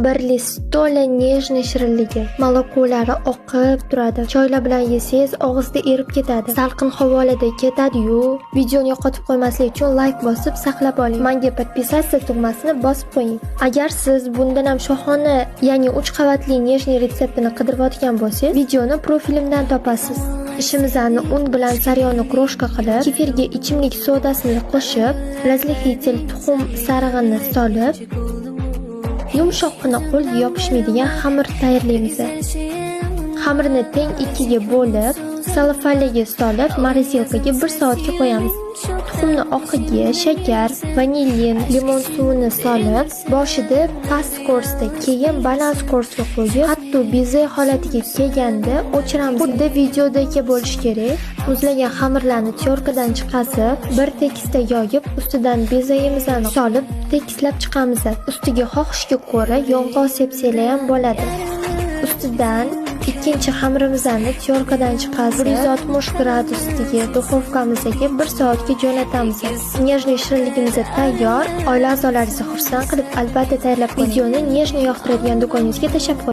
Bir listola nejniy shirinligi. Molokolari oqib turadi. Choylar bilan yesangiz og'izda erib ketadi. Salqin havolada ketadi-yu. Videoni yo'qotib qo'ymaslik uchun like bosib saqlab oling. Menga podpisatsiya tugmasini bosib qo'ying. Agar siz bundan ham shohona, ya'ni 3 qavatli nejniy retseptini qidirayotgan bo'lsangiz, videoni profilimdan topasiz. Ishimizni un bilan saryoni kroshka qilib, kefirga ichimlik sodasini qo'shib, razlixitelь tuxum sarig'ini solib, yumshoqqina qo'lga yopishmaydigan xamir tayyorlaymiz. Xamirni teng ikkiga bo'lib, sellofanga solib, morozilkaga 1 soatga qo'yamiz. Tuxumni oqiga shakar, vanilin, limon suvini solib, boshida past ko'rsda, keyin baland ko'rsga qo'yib, hatto beze holatiga kelganda o'chiramiz. Xuddi videodagi bo'lish kerak. Muzlagan xamirlarni tyorkadan chiqazib, bir tekisda yoyib, ustidan bezayimizni solib, tekislab chiqamiz. Ustiga xohishga ko'ra yong'oq sepsanglar ham bo'ladi. Ustidan ikkinchi xamirimizni tyorkadan chiqazib 160 gradusdagi duxovkamizga 1 soatga jo'natamiz. Nejniy shirinligimiz tayyor. Oila a'zolaringizni xursand qilib, albatta tayyorlab qo'ying. Videoni nejniy yoqtiradigan do'koningizga tashlab qo'ying.